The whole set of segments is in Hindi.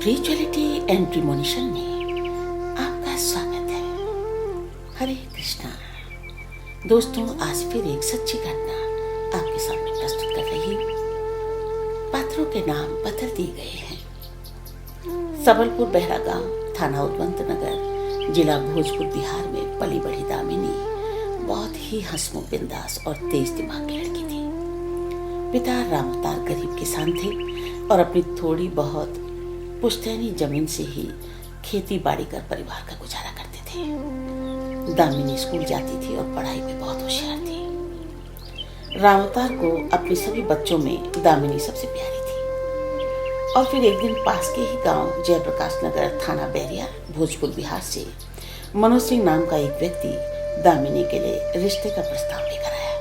स्पिरिचुअलिटी एंड प्रीमोनिशन में आपका स्वागत है। हरे कृष्णा। दोस्तों, आज फिर एक सच्ची घटना आपके सामने प्रस्तुत कर रही हूँ। पात्रों के नाम बदल दिए गए हैं। सबलपुर बहरा गांव, थाना उद्वंत नगर, जिला भोजपुर, बिहार में पली बढ़ी दामिनी बहुत ही हंसमुख, बिंदास और तेज दिमाग की लड़की थी। पिता रामतार गरीब किसान थे और अपनी थोड़ी बहुत पुश्तैनी जमीन से ही खेती बाड़ी कर परिवार का गुजारा करते थे। दामिनी स्कूल जाती थी और पढ़ाई में बहुत होशियार थी। रामतार को अपने सभी बच्चों में दामिनी सबसे प्यारी थी। और फिर एक दिन पास के ही गांव जयप्रकाश नगर, थाना बैरिया, भोजपुर, बिहार से मनोज सिंह नाम का एक व्यक्ति दामिनी के लिए रिश्ते का प्रस्ताव लेकर आया।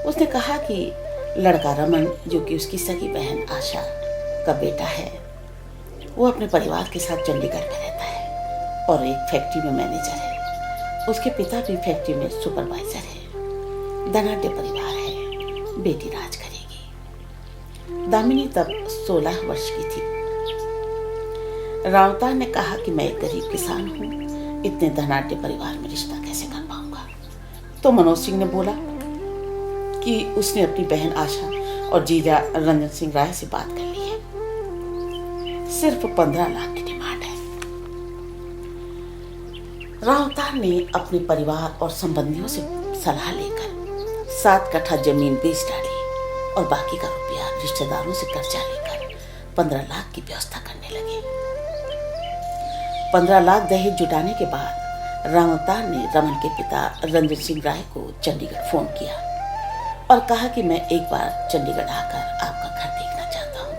उसने कहा कि लड़का रमन, जो कि उसकी सगी बहन आशा का बेटा है, वो अपने परिवार के साथ चंडीगढ़ में रहता है और एक फैक्ट्री में मैनेजर है। उसके पिता भी फैक्ट्री में सुपरवाइजर है। धनाढ्य परिवार है। बेटी राज करेगी। दामिनी तब 16 वर्ष की थी। रावतार ने कहा कि मैं एक गरीब किसान हूँ, इतने धनाढ्य परिवार में रिश्ता कैसे कर पाऊंगा। तो मनोज सिंह ने बोला कि उसने अपनी बहन आशा और जीजा रंजन सिंह राय से बात कर ली है। सिर्फ 15 लाख की डिमांड है। रावतार ने अपने परिवार और संबंधियों से सलाह लेकर 7 कट्ठा जमीन बेच डाली और बाकी का रुपया रिश्तेदारों से कर्जा लेकर 15 लाख की व्यवस्था करने लगे। 15 लाख दहेज जुटाने के बाद रावतार ने रमन के पिता रंजन सिंह राय को चंडीगढ़ फोन किया और कहा कि मैं एक बार चंडीगढ़ आकर आपका घर देखना चाहता हूँ,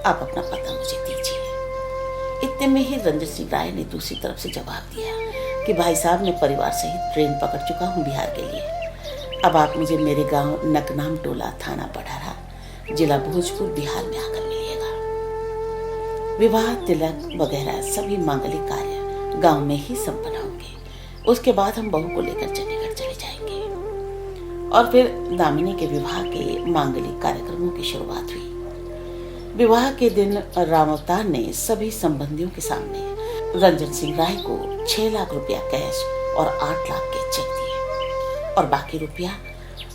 आप अपना पता मुझे दीजिए। इतने में ही रंजन सिंह राय ने दूसरी तरफ से जवाब दिया कि भाई साहब, मैं परिवार सहित ट्रेन पकड़ चुका हूँ बिहार के लिए। अब आप मुझे मेरे गांव नकनाम टोला, थाना बढ़ारा, जिला भोजपुर, बिहार में आकर मिलिएगा। विवाह, तिलक वगैरह सभी मांगलिक कार्य गांव में ही संपन्न होंगे। उसके बाद हम बहू को लेकर चंडीगढ़ चले जाएंगे। और फिर दामिनी के विवाह के मांगलिक कार्यक्रमों की शुरुआत हुई। विवाह के दिन रामतार ने सभी संबंधियों के सामने रंजन सिंह राय को 6 लाख रुपया कैश और 8 लाख के चेक दिए और बाकी रुपया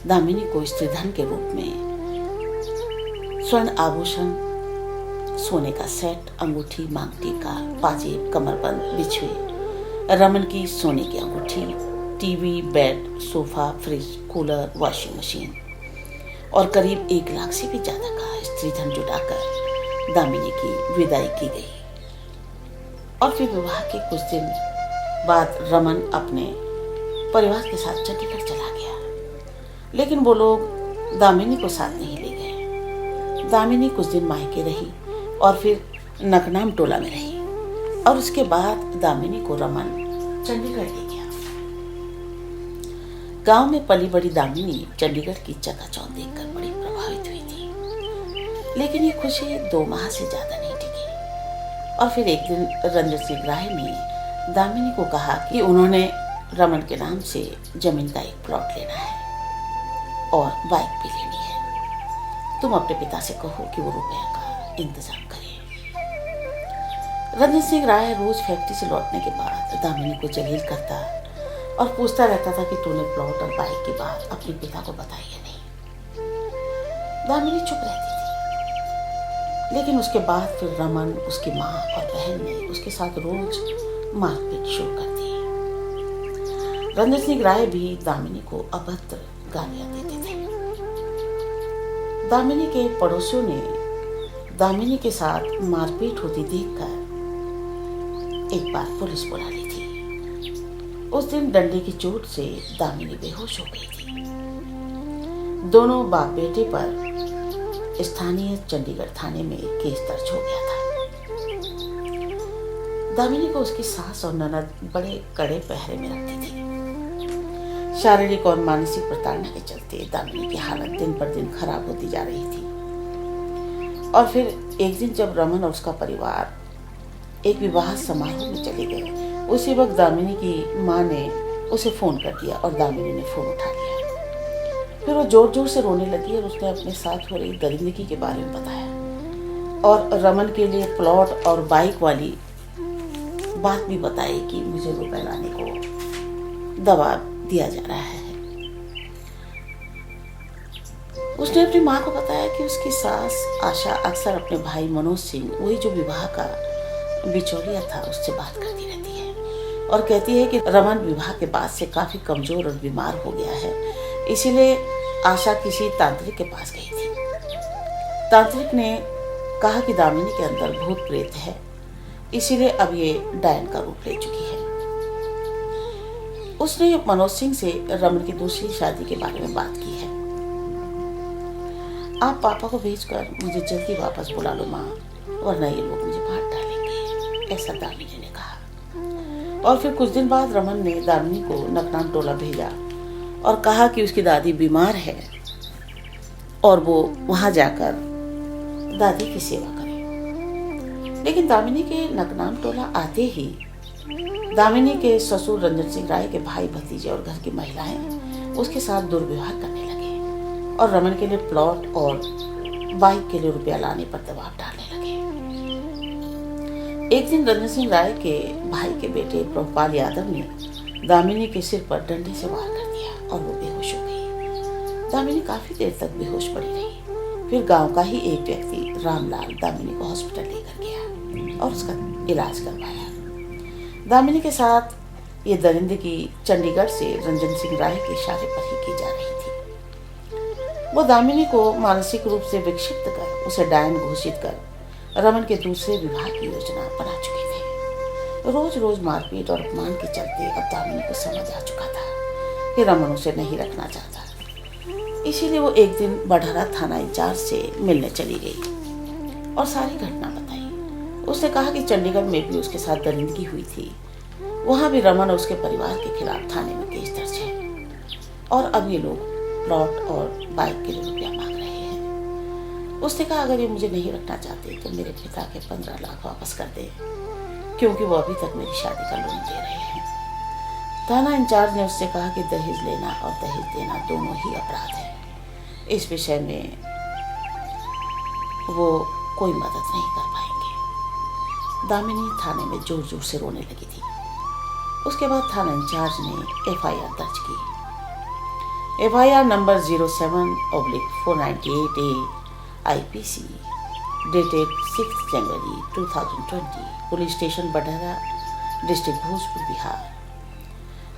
दामिनी को स्त्रीधन के रूप में स्वर्ण आभूषण, सोने का सेट, अंगूठी, मांग टीका, पाजेब, कमरबंद, बिछुए, रमन की सोने की अंगूठी, TV, bed, sofa, fridge, cooler, washing machine और करीब 1 लाख से भी ज्यादा का स्त्रीधन जुटाकर दामिनी की विदाई की गई। और फिर विवाह के कुछ दिन बाद रमन अपने परिवार के साथ चंडीगढ़ चला गया, लेकिन वो लोग दामिनी को साथ नहीं ले गए। दामिनी कुछ दिन मायके रही और फिर नकनाम टोला में रही और उसके बाद दामिनी को रमन चंडीगढ़ ले गया। गांव में पली बड़ी दामिनी चंडीगढ़ की चकाचौंध देखकर बड़ी प्रभावित हुई थी, लेकिन ये खुशी 2 माह से ज्यादा नहीं टिकी। और फिर एक दिन रंजन सिंह राय ने दामिनी को कहा कि उन्होंने रमन के नाम से जमीन का एक प्लॉट लेना है और बाइक भी लेनी है। तुम अपने पिता से कहो कि वो रुपए का इंतजाम करें। रंजन सिंह राय रोज फैक्ट्री से लौटने के बाद दामिनी को जलील करता और पूछता रहता था कि तूने प्लॉट और बाइक की बात अपने पिता को बताई या नहीं। दामिनी चुप रहती थी, लेकिन उसके बाद फिर रमन, उसकी माँ और बहन ने उसके साथ रोज मारपीट शुरू कर दी। रंजन सिंह राय भी दामिनी को अभद्र गालियां देते थे। दामिनी के पड़ोसियों ने दामिनी के साथ मारपीट होती देखकर एक बार पुलिस बुला ली थी। उस दिन डंडे की चोट से दामिनी बेहोश हो गई थी। दोनों बाप बेटे पर स्थानीय चंडीगढ़ थाने में केस दर्ज हो गया था। दामिनी को उसकी सास और ननद बड़े कड़े पहरे में रखती थी। शारीरिक और मानसिक प्रताड़ना के चलते दामिनी की हालत दिन पर दिन खराब होती जा रही थी। और फिर एक दिन जब रमन और उसका परिवार एक विवाह समारोह में चले गए, उसी वक्त दामिनी की माँ ने उसे फोन कर दिया और दामिनी ने फोन उठा लिया। फिर वो जोर जोर से रोने लगी और उसने अपने साथ हो रही दरिंदगी के बारे में बताया। और रमन के लिए प्लॉट और बाइक वाली बात भी बताई कि मुझे रुपए लाने को दबाव दिया जा रहा है। उसने अपनी माँ को बताया कि उसकी सास आशा अक्सर अपने भाई मनोज सिंह, वही जो विवाह का बिचौलिया था, उससे बात करती रहती है और कहती है कि रमन विवाह के बाद से काफी कमजोर और बीमार हो गया है, इसीलिए आशा किसी तांत्रिक के पास गई थी। तांत्रिक ने कहा कि दामिनी के अंदर भूत प्रेत है, इसीलिए अब ये डायन का रूप ले चुकी है। उसने मनोज सिंह से रमन की दूसरी शादी के बारे में बात की है। आप पापा को भेजकर मुझे जल्दी वापस बुला लो माँ, वरना ये लोग मुझे मार डालेंगे, ऐसा दामिनी ने कहा। और फिर कुछ दिन बाद रमन ने दामिनी को नकनाम टोला भेजा और कहा कि उसकी दादी बीमार है और वो वहां जाकर दादी की सेवा करे। लेकिन दामिनी के नकनाम टोला आते ही दामिनी के ससुर रंजन सिंह राय के भाई भतीजे और घर की महिलाएं उसके साथ दुर्व्यवहार करने लगे और रमन के लिए प्लॉट और बाइक के लिए रुपया लाने पर दबाव डालने लगे। एक दिन रंजन सिंह राय के भाई के बेटे प्रभुपाल यादव ने दामिनी के सिर पर डंडे से वार कर दिया और वो बेहोश हो गई। दामिनी काफी देर तक बेहोश पड़ी रही। फिर गांव का ही एक व्यक्ति रामलाल दामिनी को हॉस्पिटल लेकर गया और उसका इलाज करवाया। दामिनी के साथ ये दरिंदगी चंडीगढ़ से रंजन सिंह राय के इशारे पर ही की जा रही थी। वो दामिनी को मानसिक रूप से विक्षिप्त कर उसे डायन घोषित कर रमन के दूसरे विवाह की योजना बना चुके थे। रोज रोज मारपीट और अपमान के चलते अब दामिनी को समझ आ चुका था कि रमन उसे नहीं रखना चाहता। इसीलिए वो एक दिन बढ़हरा थाना इंचार्ज से मिलने चली गई और सारी घटना बताई। उसने कहा कि चंडीगढ़ में भी उसके साथ दरिंदगी हुई थी, वहां भी रमन और उसके परिवार के खिलाफ थाने में केस दर्ज है और अब ये लोग प्लॉट और बाइक के लिए रुपया मांग रहे हैं। उसने कहा अगर ये मुझे नहीं रखना चाहते तो मेरे पिता के 15 लाख वापस कर दे, क्योंकि वो अभी तक मेरी शादी का लोन दे रहे हैं। थाना इंचार्ज ने उससे कहा कि दहेज लेना और दहेज देना दोनों ही अपराध है। इस विषय में वो कोई मदद नहीं कर पाएंगे। दामिनी थाने में जोर जोर से रोने लगी थी। उसके बाद थाना इंचार्ज ने FIR दर्ज की। FIR number 07/498A IPC dated 6 जनवरी 2020, police station Barhara, district Bhojpur, Bihar.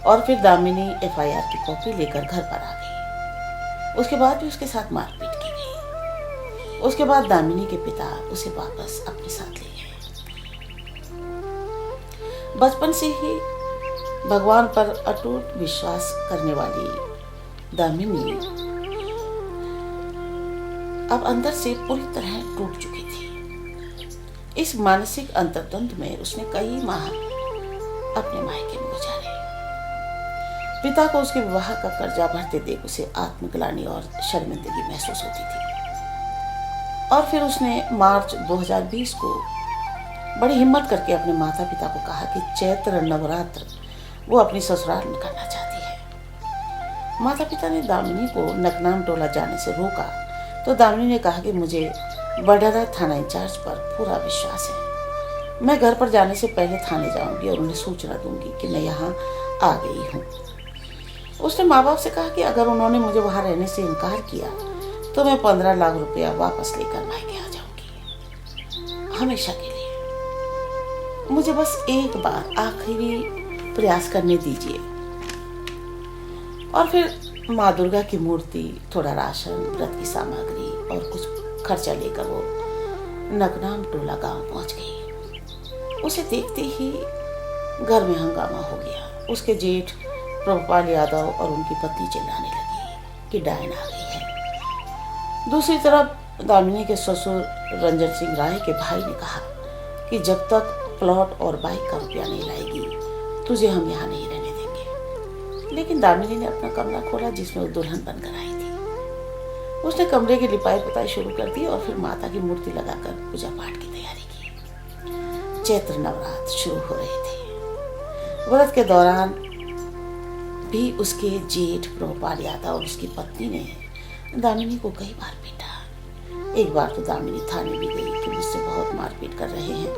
और फिर दामिनी FIR की कॉपी लेकर घर पर आ गई। उसके बाद भी उसके साथ मारपीट की गई। उसके बाद दामिनी के पिता उसे वापस अपने साथ ले गए। बचपन से ही भगवान पर अटूट विश्वास करने वाली दामिनी अब अंदर से पूरी तरह टूट चुकी थी। इस मानसिक अंतर्द्वंद में उसने कई माह अपने मायके में गुजारे। पिता को उसके विवाह का कर्जा भरते देख उसे आत्मग्लानि और शर्मिंदगी महसूस होती थी। और फिर उसने मार्च 2020 को बड़ी हिम्मत करके अपने माता पिता को कहा कि चैत्र नवरात्र वो अपनी ससुराल में करना चाहती है। माता पिता ने दामिनी को नकनाम टोला जाने से रोका तो दामिनी ने कहा कि मुझे बढ़हरा थाना इंचार्ज पर पूरा विश्वास है। मैं घर पर जाने से पहले थाने जाऊंगी और उन्हें सूचना दूंगी कि मैं यहाँ आ गई हूँ। उसने माँ बाप से कहा कि अगर उन्होंने मुझे वहाँ रहने से इनकार किया तो मैं 15 लाख रुपया वापस लेकर मायके आ जाऊंगी, हमेशा के लिए। मुझे बस एक बार आखिरी प्रयास करने दीजिए। और फिर माँ दुर्गा की मूर्ति, थोड़ा राशन, व्रत की सामग्री और कुछ खर्चा लेकर वो नकनाम टोला गांव पहुंच गई। उसे देखते ही घर में हंगामा हो गया। उसके जेठ प्रभुपाल यादव और उनकी पत्नी चिल्लाने लगी कि डायन आ गई है। दूसरी तरफ दामिनी के ससुर रंजन सिंह राय के भाई ने कहा कि जब तक प्लॉट और बाइक का रुपया नहीं लाएगी तुझे हम यहाँ नहीं रहने देंगे। लेकिन दामिनी ने अपना कमरा खोला जिसमें वो दुल्हन बनकर आई थी। उसने कमरे की लिपाई पुताई शुरू कर दी और फिर माता की मूर्ति लगाकर पूजा पाठ की तैयारी की। चैत्र नवरात्र शुरू हो रहे थे। व्रत के दौरान भी उसके जेठ प्रभुपाल यादव और उसकी पत्नी ने दामिनी को कई बार पीटा। एक बार तो दामिनी थाने भी गई कि मुझसे बहुत मारपीट कर रहे हैं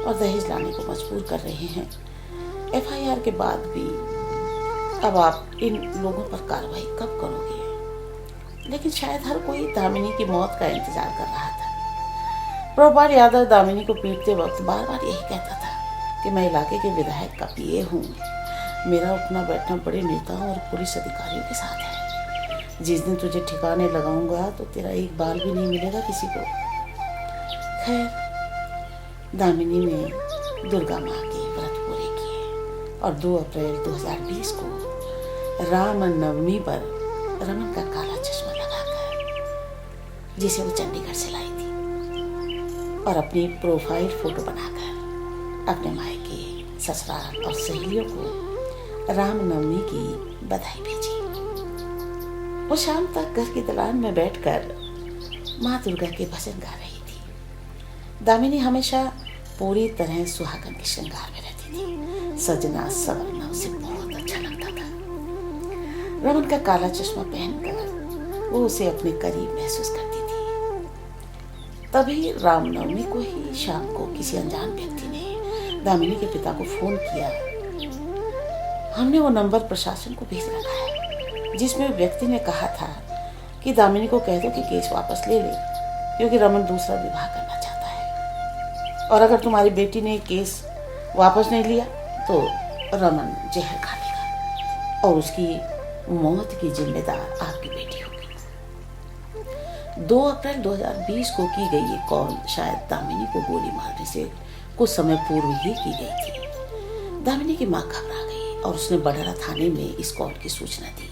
और दहेज लाने को मजबूर कर रहे हैं। एफआईआर के बाद भी अब आप इन लोगों पर कार्रवाई कब करोगे? लेकिन शायद हर कोई दामिनी की मौत का इंतजार कर रहा था। प्रभुपाल यादव दामिनी को पीटते वक्त बार बार यही कहता था कि मैं इलाके के विधायक का पीए हूँ, मेरा उठना बैठना बड़े नेताओं और पुलिस अधिकारियों के साथ है। जिस दिन तुझे ठिकाने लगाऊंगा तो तेरा एक बाल भी नहीं मिलेगा किसी को। खैर, दामिनी ने दुर्गा माँ के व्रत पूरे किए और 2 अप्रैल 2020 को राम नवमी पर रमन का काला चश्मा लगाकर, जिसे वो चंडीगढ़ से लाई थी, और अपनी प्रोफाइल फोटो बनाकर अपने मायके, ससुराल और सहेलियों को रामनवमी की बधाई भेजी। वो शाम तक घर की दलान में बैठकर माँ दुर्गा के भजन गा रही थी। दामिनी हमेशा पूरी तरह सुहागन के श्रृंगार में रहती थी। सजना सवरना उसे बहुत अच्छा लगता था। रमन का काला चश्मा पहनकर वो उसे अपने करीब महसूस करती थी। तभी रामनवमी को ही शाम को किसी अनजान व्यक्ति ने दामिनी के पिता को फोन किया। हमने वो नंबर प्रशासन को भेज रखा है, जिसमें व्यक्ति ने कहा था कि दामिनी को कह दो कि केस वापस ले ले, क्योंकि रमन दूसरा विवाह करना चाहता है, और अगर तुम्हारी बेटी ने केस वापस नहीं लिया तो रमन जहर खा लेगा और उसकी मौत की जिम्मेदार आपकी बेटी होगी। 2 अप्रैल 2020 को की गई ये कॉल शायद दामिनी को गोली मारने से कुछ समय पूर्व ही की गई थी। दामिनी की मां घबरा गई और उसने बड़हरा थाने में इस कॉल की सूचना दी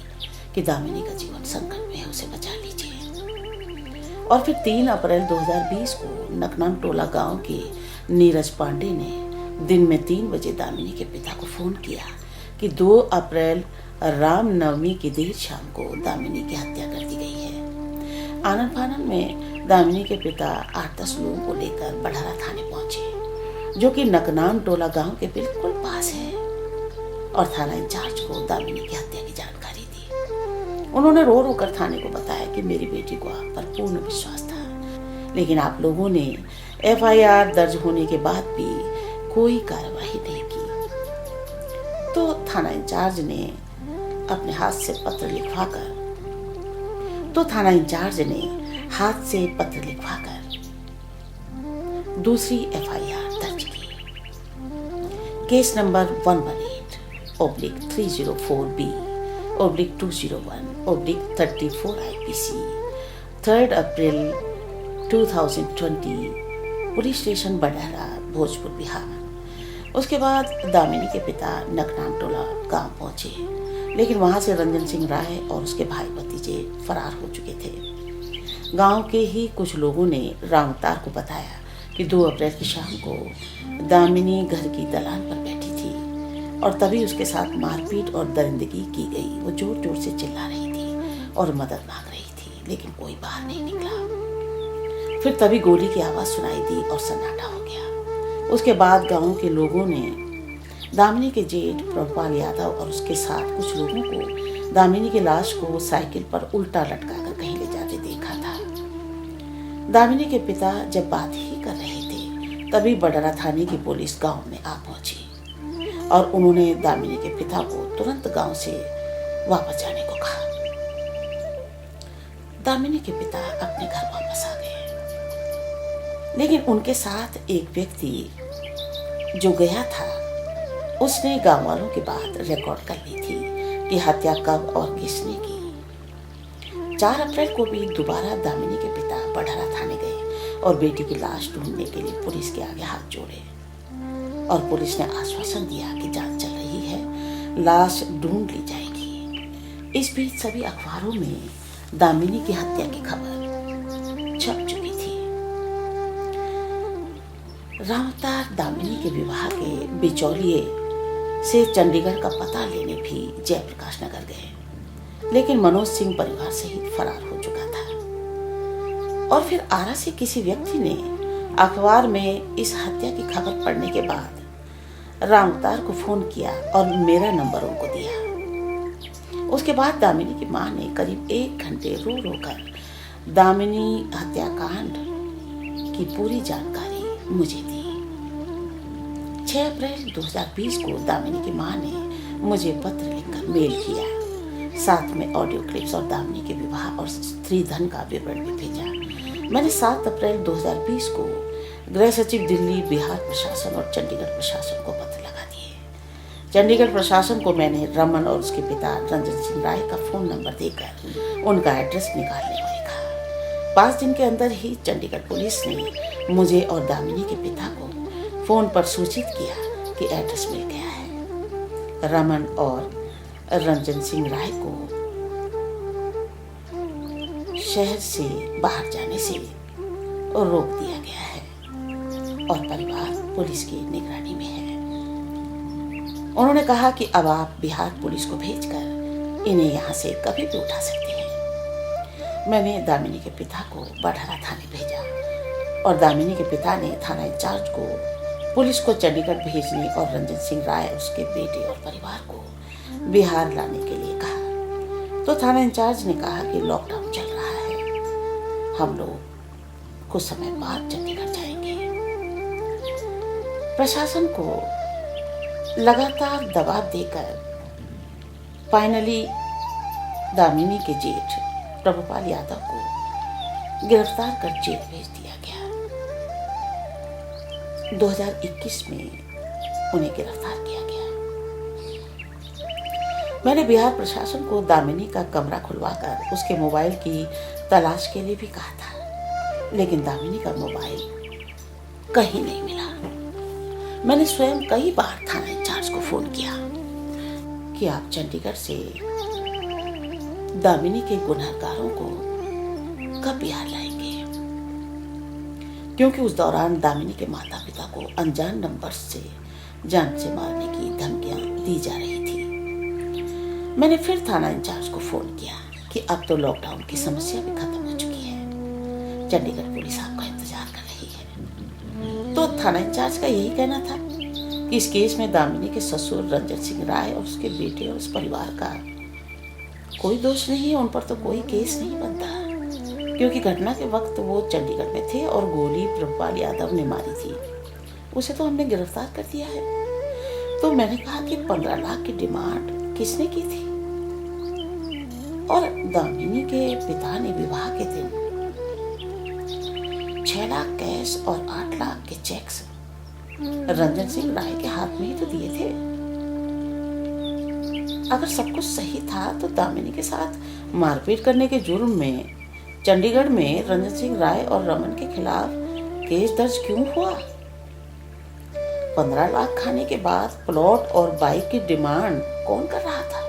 कि दामिनी का जीवन संकट में है, उसे बचा लीजिए। और फिर 3 अप्रैल 2020 को नकनाम टोला गांव के नीरज पांडे ने दिन में 3 बजे दामिनी के पिता को फोन किया कि 2 अप्रैल रामनवमी की देर शाम को दामिनी की हत्या कर दी गई है। आनन फानन में दामिनी के पिता 8-10 लोगों को लेकर बड़हरा थाने पहुंचे, जो कि नकनाम टोला गांव के बिल्कुल पास है, और थाना इंचार्ज को दामिनी की हत्या की जानकारी दी। उन्होंने रो रो कर थाने को बताया कि मेरी बेटी को आप पर पूर्ण विश्वास था, लेकिन आप लोगों ने एफआईआर दर्ज होने के बाद भी कोई कार्रवाई नहीं की। तो थाना इंचार्ज ने अपने हाथ से पत्र लिखवाकर दूसरी एफआईआर दर्ज की। केस नंबर 118/304B/201/34 IPC 3 अप्रैल 2020 पुलिस स्टेशन बड़हरा, भोजपुर, बिहार। उसके बाद दामिनी के पिता नकनाम टोला गांव पहुंचे, लेकिन वहां से रंजन सिंह राय और उसके भाई भतीजे फरार हो चुके थे। गांव के ही कुछ लोगों ने रामतार को बताया कि 2 अप्रैल की शाम को दामिनी घर की दलान पर बैठी थी और तभी उसके साथ मारपीट और दरिंदगी की गई। वो जोर जोर से चिल्ला रही थी और मदद मांग रही थी, लेकिन कोई बाहर नहीं निकला। फिर तभी गोली की आवाज़ सुनाई दी और सन्नाटा हो गया। उसके बाद गांव के लोगों ने दामिनी के जेठ प्रभुपाल यादव और उसके साथ कुछ लोगों को दामिनी की लाश को साइकिल पर उल्टा लटकाकर कहीं ले जाते देखा था। दामिनी के पिता जब बात ही कर रहे थे, तभी बड़हरा थाने की पुलिस गांव में आ पहुंची और उन्होंने दामिनी के पिता को तुरंत गांव से वापस जाने को कहा। दामिनी के पिता अपने घर वापस आ गए, लेकिन उनके साथ एक व्यक्ति जो गया था, उसने गांव वालों की बात रिकॉर्ड कर ली थी कि हत्या कब और किसने की। 4 अप्रैल को भी दोबारा दामिनी के पिता बड़हरा थाने गए और बेटी की लाश ढूंढने के लिए पुलिस के आगे हाथ जोड़े, और पुलिस ने आश्वासन दिया कि जांच चल रही है, लाश ढूंढ ली जाएगी। इस बीच सभी अखबारों में दामिनी की हत्या की खबर छप चुकी थी। रामतार दामिनी के विवाह के बिचौलिए से चंडीगढ़ का पता लेने भी जयप्रकाश नगर गए, लेकिन मनोज सिंह परिवार सहित फरार हो चुका था। और फिर आरा से किसी व्यक्ति ने अखबार में इस हत्या की खबर पढ़ने के बाद रामतार को फोन किया और मेरा नंबर उनको दिया। उसके बाद दामिनी की मां ने करीब 1 घंटे रो रो कर दामिनी हत्याकांड की पूरी जानकारी मुझे दी। 6 अप्रैल 2020 को दामिनी की मां ने मुझे पत्र लिखकर मेल किया, साथ में ऑडियो क्लिप्स और दामिनी के विवाह और स्त्री धन का विवरण भी भेजा। मैंने 7 अप्रैल 2020 को गृह सचिव दिल्ली, बिहार प्रशासन और चंडीगढ़ प्रशासन को पत्र लगा दिए। चंडीगढ़ प्रशासन को मैंने रमन और उसके पिता रंजन सिंह राय का फोन नंबर देकर उनका एड्रेस निकालने को लिखा। 5 दिन के अंदर ही चंडीगढ़ पुलिस ने मुझे और दामिनी के पिता को फोन पर सूचित किया कि एड्रेस मिल गया है। रमन और रंजन सिंह राय को शहर से बाहर जाने से रोक दिया गया है और परिवार पुलिस की निगरानी में है। उन्होंने कहा कि अब आप बिहार पुलिस को भेजकर इन्हें यहाँ से कभी भी उठा सकते हैं। मैंने दामिनी के पिता को बड़हरा थाने भेजा और दामिनी के पिता ने थाना इंचार्ज को पुलिस को चंडीगढ़ भेजने और रंजन सिंह राय, उसके बेटे और परिवार को बिहार लाने के लिए कहा। तो थाना इंचार्ज ने कहा कि लॉकडाउन चल रहा है, हम लोग कुछ समय बाद चंडीगढ़ जाएंगे। प्रशासन को लगातार दबाव देकर फाइनली दामिनी के जेठ प्रभुपाल यादव को गिरफ्तार कर जेल भेज दिया गया। 2021 में उन्हें गिरफ्तार किया गया। मैंने बिहार प्रशासन को दामिनी का कमरा खुलवाकर उसके मोबाइल की तलाश के लिए भी कहा था, लेकिन दामिनी का मोबाइल कहीं नहीं मिला। मैंने स्वयं कई बार थाना इंचार्ज को फोन किया कि आप चंडीगढ़ से दामिनी के गुनहगारों को कब बिहार लाएंगे, क्योंकि उस दौरान दामिनी के माता पिता को अनजान नंबर से जान से मारने की धमकियां दी जा रही थी। मैंने फिर थाना इंचार्ज को फोन किया कि अब तो लॉकडाउन की समस्या भी खत्म हो चुकी है, चंडीगढ़ पुलिस आपका इंतजार कर रही है। तो थाना इंचार्ज का यही कहना था कि इस केस में दामिनी के ससुर रंजन सिंह राय और उसके बेटे और उस परिवार का कोई दोष नहीं है, उन पर तो कोई केस नहीं बनता, क्योंकि घटना के वक्त वो चंडीगढ़ में थे और गोली प्रभुपाल यादव ने मारी थी, उसे तो हमने गिरफ्तार कर दिया है। तो मैंने कहा कि 15 लाख की डिमांड किसने की थी, और दामिनी के पिता ने विवाह के दिन 6 लाख कैश और 8 लाख के चेक्स रंजन सिंह राय के हाथ में ही तो दिए थे। अगर सब कुछ सही था तो दामिनी के साथ मारपीट करने के जुर्म में चंडीगढ़ में रंजन सिंह राय और रमन के खिलाफ केस दर्ज क्यों हुआ? 15 लाख खाने के बाद प्लॉट और बाइक की डिमांड कौन कर रहा था?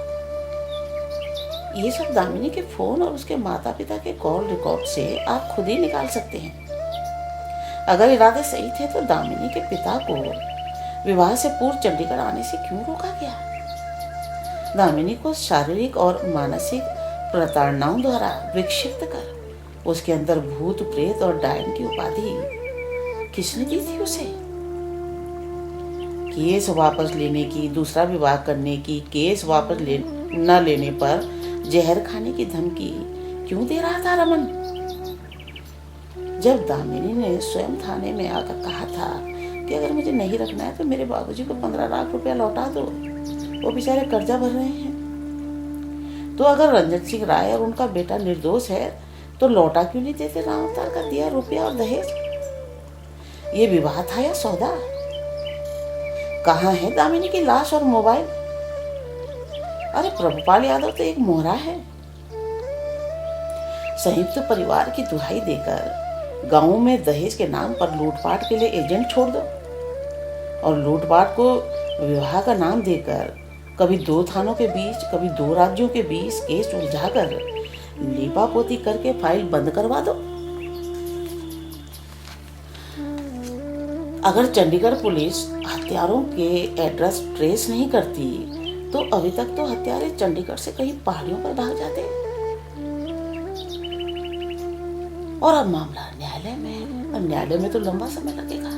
ये सब दामिनी के फोन और उसके माता पिता के कॉल रिकॉर्ड से आप खुद ही निकाल सकते हैं। अगर इरादे सही थे तो दामिनी के पिता को विवाह से पूर्व चंडीगढ़ आने से क्यों रोका गया? दामिनी को शारीरिक और मानसिक प्रताड़नाओं द्वारा विक्षिप्त कर उसके अंदर भूत, प्रेत और डायन की उपाधि किसने दी थी उसे? केस वापस लेने की, दूसरा विवाह करने की, केस वापस न लेने पर जहर खाने की धमकी क्यों दे रहा था रमन? जब दामिनी ने स्वयं थाने में आकर कहा था कि अगर मुझे नहीं रखना है तो मेरे बाबूजी को 15 लाख रुपया लौटा दो, वो बेचारे कर्जा भर रहे हैं। तो अगर रंजन सिंह राय और उनका बेटा निर्दोष है तो लौटा क्यों नहीं देते राम अवतार का दिया रुपया और दहेज? ये विवाह था या सौदा? कहाँ है दामिनी की लाश और मोबाइल? अरे प्रभुपाल यादव तो एक मोहरा है। संयुक्त परिवार की दुहाई देकर गांवों में दहेज के नाम पर लूटपाट के लिए एजेंट छोड़ दो, और लूटपाट को विवाह का नाम देकर कभी 2 थानों के बीच, कभी 2 राज्यों के बीच केस उलझाकर लीपापोती करके फाइल बंद करवा दो। अगर चंडीगढ़ पुलिस हत्यारों के एड्रेस ट्रेस नहीं करती तो अभी तक तो हत्यारे चंडीगढ़ से कहीं पहाड़ियों पर भाग जाते, और अब मामला न्यायालय में है, और न्यायालय में तो लंबा समय लगेगा।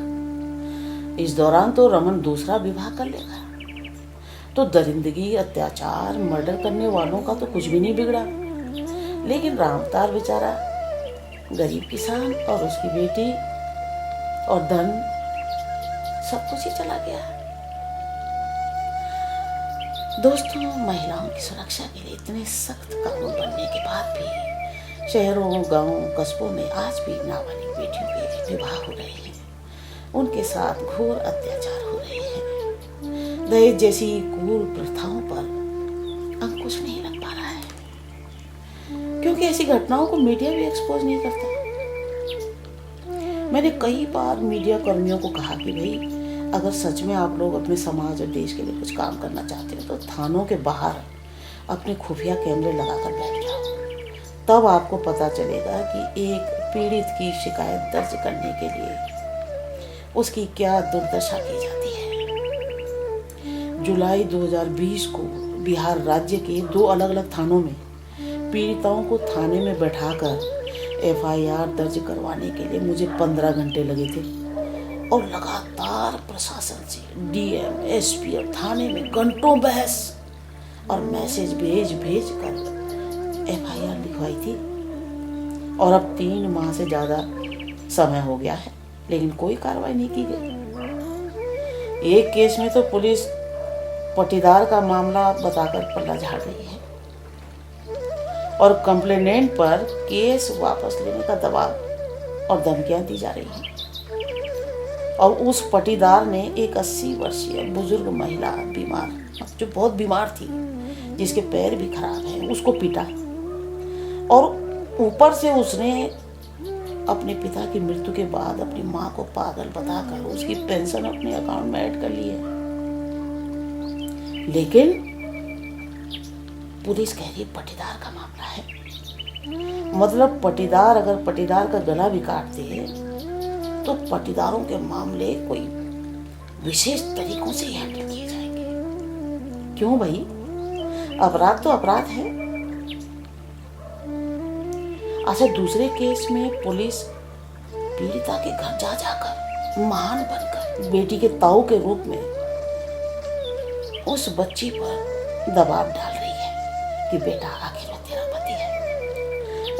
इस दौरान तो रमन दूसरा विवाह कर लेगा, तो दरिंदगी, अत्याचार, मर्डर करने वालों का तो कुछ भी नहीं बिगड़ा, लेकिन राम अवतार बेचारा गरीब किसान और उसकी बेटी और धन सब कुछ ही चला गया। दोस्तों, महिलाओं की सुरक्षा के लिए इतने सख्त कानून बनने के बाद भी शहरों, गांवों, कस्बों में आज भी नाबालिग बेटियों के विवाह हो रहे हैं। उनके साथ घोर अत्याचार हो रहे हैं। दहेज जैसी क्रूर प्रथाओं पर अंकुश नहीं लग पा रहा है, क्योंकि ऐसी घटनाओं को मीडिया भी एक्सपोज नहीं करता। मैंने कई बार मीडिया कर्मियों को कहा कि भाई, अगर सच में आप लोग अपने समाज और देश के लिए कुछ काम करना चाहते हो तो थानों के बाहर अपने खुफिया कैमरे लगाकर बैठ जाओ। तब आपको पता चलेगा कि एक पीड़ित की शिकायत दर्ज करने के लिए उसकी क्या दुर्दशा की जाती है। जुलाई 2020 को बिहार राज्य के 2 अलग-अलग थानों में पीड़िताओं को थाने में बैठाकर FIR दर्ज करवाने के लिए मुझे 15 घंटे लगे थे और लगातार प्रशासन से DM, SP और थाने में घंटों बहस और मैसेज भेज कर FIR लिखवाई थी। और अब 3 माह से ज़्यादा समय हो गया है, लेकिन कोई कार्रवाई नहीं की गई। एक केस में तो पुलिस पटीदार का मामला बताकर पल्ला झाड़ रही है और कंप्लेनेंट पर केस वापस लेने का दबाव और धमकियां दी जा रही हैं। और उस पटीदार ने एक 80 वर्षीय बुजुर्ग महिला बीमार, जो बहुत बीमार थी, जिसके पैर भी खराब हैं, उसको पीटा और ऊपर से उसने अपने पिता की मृत्यु के बाद अपनी माँ को पागल बताकर उसकी पेंशन अपने अकाउंट में ऐड कर ली है। लेकिन पुलिस कह रही है पटीदार का मामला है। मतलब पटीदार अगर पटीदार का गला भी काट दे तो पटीदारों के मामले कोई विशेष तरीकों से हैंडल किए जाएंगे। क्यों भाई? अपराध तो अपराध है। अच्छा, दूसरे केस में पुलिस पीड़िता के घर जा जाकर महान बनकर बेटी के ताऊ के रूप में उस बच्ची पर दबाव डाल रही है कि बेटा, आखिर में तेरा पति है,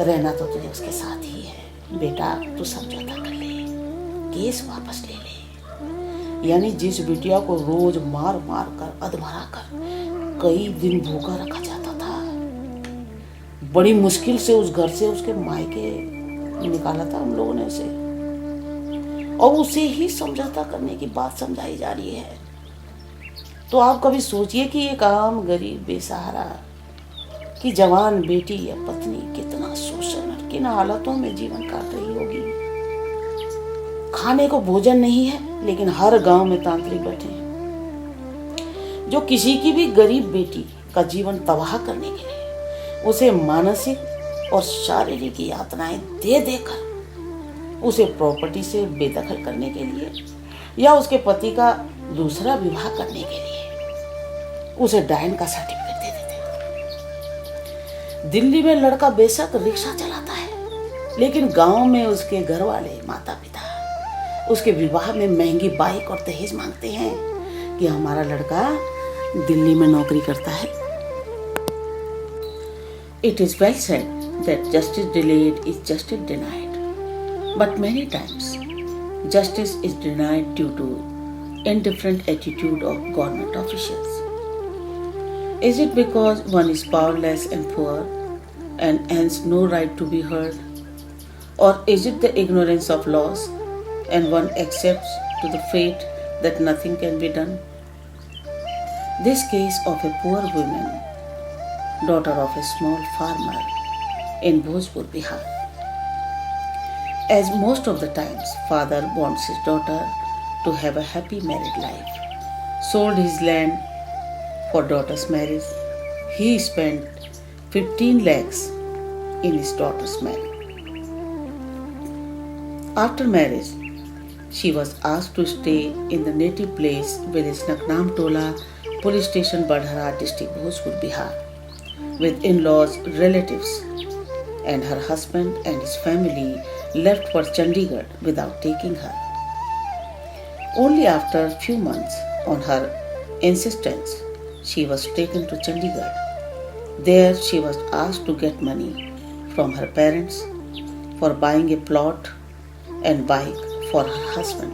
रहना तो तुझे उसके साथ ही है, बेटा तू समझौता कर ले, केस वापस ले ले। यानी जिस बिटिया को रोज मार कर अधमरा कर कई दिन भूखा रखा जाता था, बड़ी मुश्किल से उस घर से उसके मायके निकाला था हम लोगों ने उसे, और उसे ही समझौता करने की बात समझाई जा रही है। तो आप कभी सोचिए कि एक आम गरीब बेसहारा की जवान बेटी या पत्नी कितना शोषण और किन हालातों में जीवन काट रही होगी। खाने को भोजन नहीं है, लेकिन हर गांव में तांत्रिक बैठे हैं जो किसी की भी गरीब बेटी का जीवन तबाह करने के लिए उसे मानसिक और शारीरिक यातनाएं दे देकर उसे प्रॉपर्टी से बेदखल करने के लिए या उसके पति का दूसरा विवाह करने के लिए उसे डायन का सर्टिफिकेट दे देते हैं। दिल्ली में लड़का बेशक रिक्शा चलाता है, लेकिन गांव में उसके घर वाले माता पिता उसके विवाह में महंगी बाइक और दहेज मांगते हैं कि हमारा लड़का दिल्ली में नौकरी करता है। It is well said that justice delayed is justice denied, but many times justice is denied due to indifferent attitude of government officials. Is it because one is powerless and poor and hence no right to be heard? Or is it the ignorance of laws and one accepts to the fate that nothing can be done? This case of a poor woman, daughter of a small farmer in Bhojpur, Bihar. As most of the times, father wants his daughter to have a happy married life. Sold his land for daughter's marriage. He spent 15 lakhs in his daughter's marriage. After marriage, she was asked to stay in the native place village Naknam Tola, police station Badhara, district Bhojpur, Bihar, with in-laws, relatives, and her husband and his family left for Chandigarh without taking her. Only after a few months, on her insistence, she was taken to Chandigarh. There she was asked to get money from her parents for buying a plot and bike for her husband.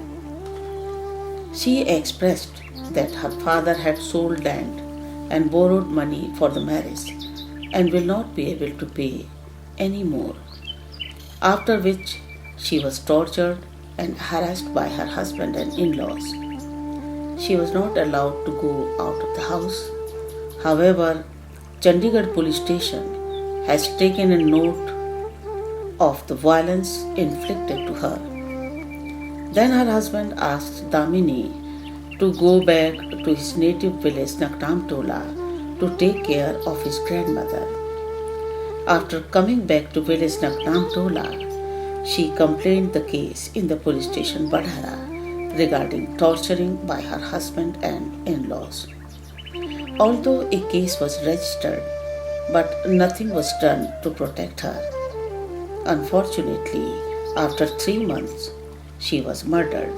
She expressed that her father had sold land and borrowed money for the marriage and will not be able to pay any more, after which she was tortured and harassed by her husband and in-laws. She was not allowed to go out of the house. However, Chandigarh police station has taken a note of the violence inflicted to her. Then her husband asked Damini to go back to his native village Naknamtola to take care of his grandmother. After coming back to village Naknamtola, she complained the case in the police station Badhara regarding torturing by her husband and in-laws. Although a case was registered, but nothing was done to protect her. Unfortunately, after 3 months, she was murdered.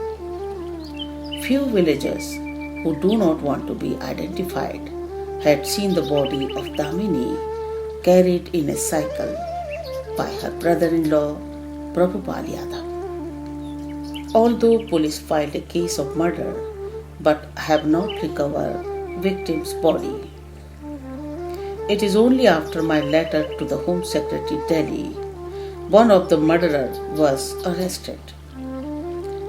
Few villagers who do not want to be identified had seen the body of Damini carried in a cycle by her brother-in-law Prabhupal Yadav. Although police filed a case of murder but have not recovered victim's body. It is only after my letter to the Home Secretary Delhi, one of the murderers was arrested.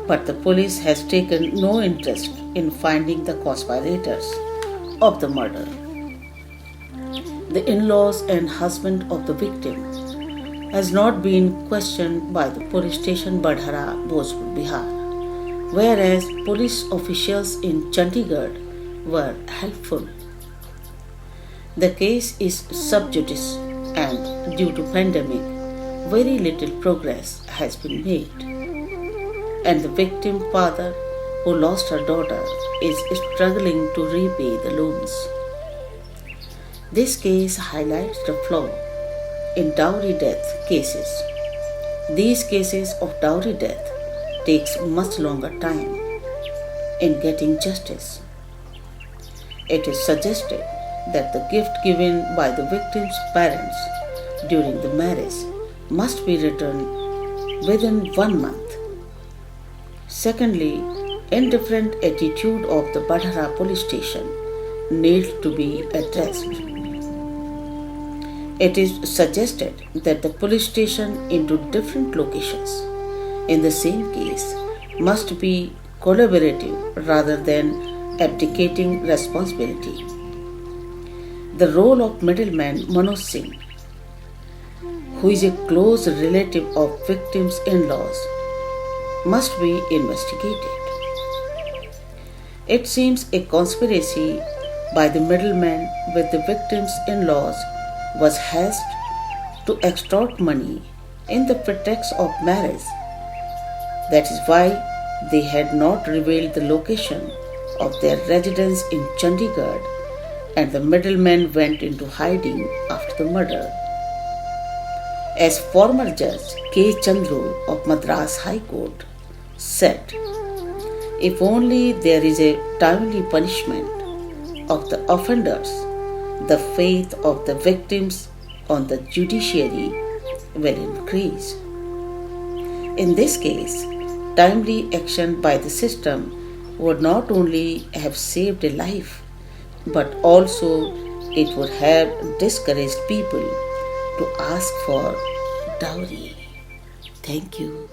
But the police has taken no interest in finding the conspirators of the murder. The in-laws and husband of the victim has not been questioned by the police station Badhara, Bhojpur, Bihar, whereas police officials in Chandigarh were helpful. The case is sub judice and due to pandemic, very little progress has been made. And the victim father who lost her daughter is struggling to repay the loans. This case highlights the flaw in dowry death cases. These cases of dowry death takes much longer time in getting justice. It is suggested that the gift given by the victim's parents during the marriage must be returned within 1 month. Secondly, indifferent attitude of the Badhara police station needs to be addressed. It is suggested that the police station into different locations in the same case must be collaborative rather than abdicating responsibility. The role of middleman Manoj Singh, who is a close relative of victims' in-laws, must be investigated. It seems a conspiracy by the middleman with the victims' in-laws was hatched to extort money in the pretext of marriage. That is why they had not revealed the location of their residence in Chandigarh, and the middleman went into hiding after the murder. As former Judge K. Chandru of Madras High Court said, if only there is a timely punishment of the offenders, the faith of the victims on the judiciary will increase. In this case, timely action by the system would not only have saved a life, but also it would have discouraged people to ask for dowry. Thank you.